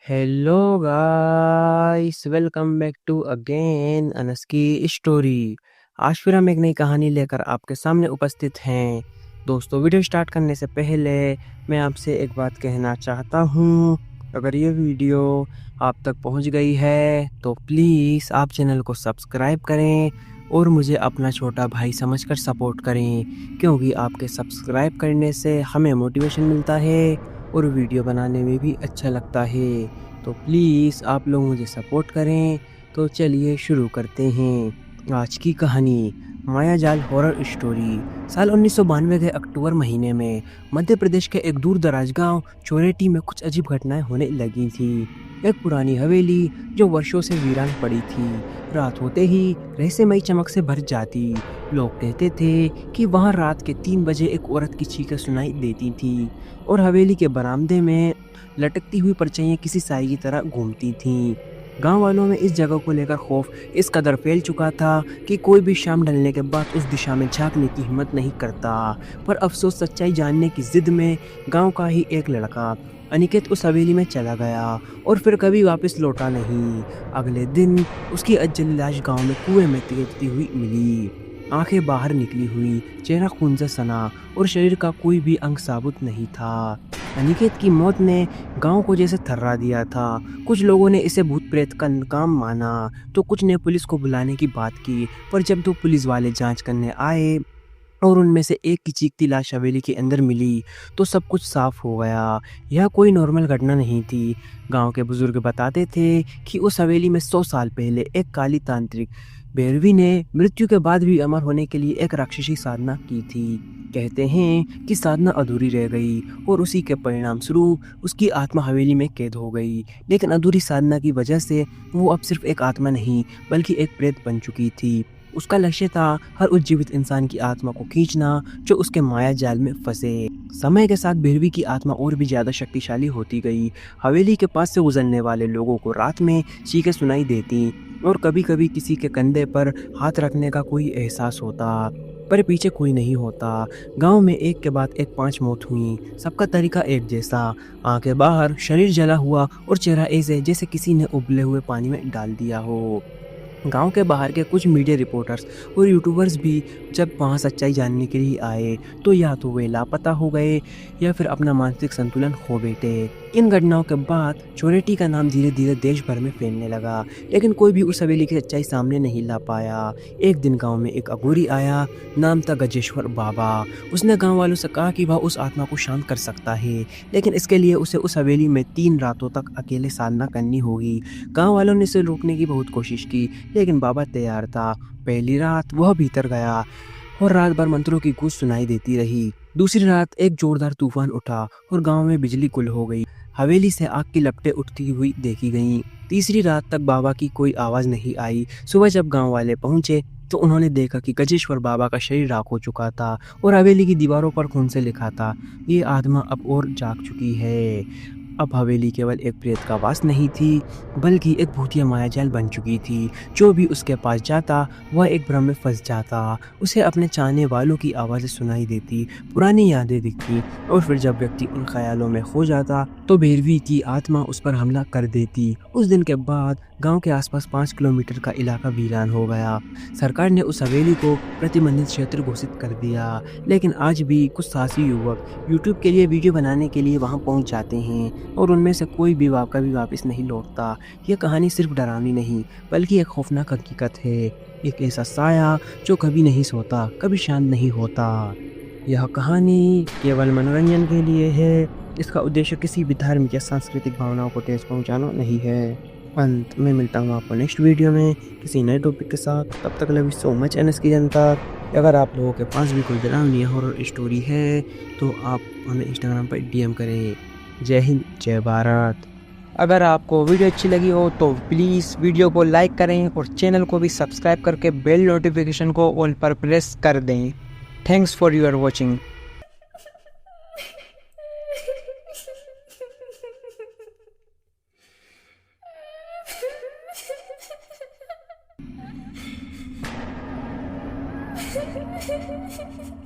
Hello guys, welcome back to again Anas की story. आज फिर हम एक नई कहानी लेकर आपके सामने उपस्थित हैं। दोस्तों, वीडियो स्टार्ट करने से पहले मैं आपसे एक बात कहना चाहता हूँ। अगर ये वीडियो आप तक पहुँच गई है तो प्लीज़ आप चैनल को सब्सक्राइब करें और मुझे अपना छोटा भाई समझकर सपोर्ट करें, क्योंकि आपके सब्सक्राइब करने से हमें मोटिवेशन मिलता है और वीडियो बनाने में भी अच्छा लगता है। तो प्लीज़ आप लोग मुझे सपोर्ट करें। तो चलिए शुरू करते हैं आज की कहानी। मायाजाल हॉरर स्टोरी। साल 1992 के अक्टूबर महीने में मध्य प्रदेश के एक दूर दराज गांव चोरेटी में कुछ अजीब घटनाएं होने लगी थी। एक पुरानी हवेली जो वर्षों से वीरान पड़ी थी, रात होते ही रहस्यमयी चमक से भर जाती। लोग कहते थे कि वहां रात के 3 बजे एक औरत की चीखें सुनाई देती थी और हवेली के बरामदे में लटकती हुई परछाइयां किसी साई की तरह घूमती थीं। गांव वालों में इस जगह को लेकर खौफ इस कदर फैल चुका था कि कोई भी शाम ढलने के बाद उस दिशा में झांकने की हिम्मत नहीं करता। पर अफसोस, सच्चाई जानने की जिद में गांव का ही एक लड़का अनिकेत उस हवेली में चला गया और फिर कभी वापस लौटा नहीं। अगले दिन उसकी अजली लाश गांव में कुएं में तैरती हुई मिली, आंखें बाहर निकली हुई, चेहरा खून से सना और शरीर का कोई भी अंग साबुत नहीं था। अनिकेत की मौत ने गांव को जैसे थर्रा दिया था। कुछ लोगों ने इसे भूत प्रेत का काम माना तो कुछ ने पुलिस को बुलाने की बात की, पर जब 2 पुलिस वाले जांच करने आए और उनमें से एक की चीखती लाश हवेली के अंदर मिली तो सब कुछ साफ हो गया। यह कोई नॉर्मल घटना नहीं थी। गांव के बुजुर्ग बताते थे कि उस हवेली में 100 साल पहले एक काली तांत्रिक भैरवी ने मृत्यु के बाद भी अमर होने के लिए एक राक्षसी साधना की थी। कहते हैं कि साधना अधूरी रह गई और उसी के परिणाम स्वरूप उसकी आत्मा हवेली में कैद हो गई। लेकिन अधूरी साधना की वजह से वो अब सिर्फ एक आत्मा नहीं बल्कि एक प्रेत बन चुकी थी। उसका लक्ष्य था हर उस जीवित इंसान की आत्मा को खींचना जो उसके माया जाल में फंसे। समय के साथ भैरवी की आत्मा और भी ज्यादा शक्तिशाली होती गई। हवेली के पास से गुजरने वाले लोगों को रात में चीखें सुनाई देती और कभी कभी किसी के कंधे पर हाथ रखने का कोई एहसास होता, पर पीछे कोई नहीं होता। गांव में एक के बाद एक 5 मौत हुई। सबका तरीका एक जैसा, आंखें बाहर, शरीर जला हुआ और चेहरा ऐसे जैसे किसी ने उबले हुए पानी में डाल दिया हो। गांव के बाहर के कुछ मीडिया रिपोर्टर्स और यूट्यूबर्स भी जब वहां सच्चाई जानने के लिए आए तो या तो वे लापता हो गए या फिर अपना मानसिक संतुलन खो बैठे। इन घटनाओं के बाद चोरेटी का नाम धीरे धीरे देश भर में फैलने लगा, लेकिन कोई भी उस हवेली की सच्चाई सामने नहीं ला पाया। एक दिन गांव में एक अघोरी आया, नाम था गजेश्वर बाबा। उसने गांव वालों से कहा कि वह उस आत्मा को शांत कर सकता है, लेकिन इसके लिए उसे उस हवेली में 3 रातों तक अकेले साधना करनी होगी। गांव वालों ने इसे रोकने की बहुत कोशिश की, लेकिन बाबा तैयार था। पहली रात वह भीतर गया और रात भर मंत्रों की गूंज सुनाई देती रही। दूसरी रात एक जोरदार तूफान उठा और गांव में बिजली गुल हो गई। हवेली से आग की लपटें उठती हुई देखी गईं। तीसरी रात तक बाबा की कोई आवाज नहीं आई। सुबह जब गांव वाले पहुंचे तो उन्होंने देखा कि गजेश्वर बाबा का शरीर राख हो चुका था और हवेली की दीवारों पर खून से लिखा था, ये आत्मा अब और जाग चुकी है। अब हवेली केवल एक प्रेत का वास नहीं थी बल्कि एक भूतिया मायाजाल बन चुकी थी। जो भी उसके पास जाता वह एक भ्रम में फंस जाता। उसे अपने चाहने वालों की आवाज़ें सुनाई देती, पुरानी यादें दिखती और फिर जब व्यक्ति उन ख्यालों में खो जाता तो भैरवी की आत्मा उस पर हमला कर देती। उस दिन के बाद गांव के आसपास 5 किलोमीटर का इलाका वीरान हो गया। सरकार ने उस हवेली को प्रतिबंधित क्षेत्र घोषित कर दिया, लेकिन आज भी कुछ साहसी युवक यूट्यूब के लिए वीडियो बनाने के लिए वहां पहुंच जाते हैं और उनमें से कोई भी कभी वापस नहीं लौटता। यह कहानी सिर्फ डरावनी नहीं बल्कि एक खौफनाक हकीकत है। एक ऐसा साया जो कभी नहीं सोता, कभी शांत नहीं होता। यह कहानी केवल मनोरंजन के लिए है। इसका उद्देश्य किसी भी धार्मिक या सांस्कृतिक भावनाओं को ठेस पहुंचाना नहीं है। अंत में मिलता हूँ आपको नेक्स्ट वीडियो में किसी नए टॉपिक के साथ। तब तक love you so much NS की जनता। अगर आप लोगों के पास भी कोई डरावनी हॉरर स्टोरी है तो आप हमें इंस्टाग्राम पर डीएम करें। जय हिंद, जय भारत। अगर आपको वीडियो अच्छी लगी हो तो प्लीज़ वीडियो को लाइक करें और चैनल को भी सब्सक्राइब करके बेल नोटिफिकेशन को ऑल पर प्रेस कर दें। Thanks for your watching. Ha ha ha ha.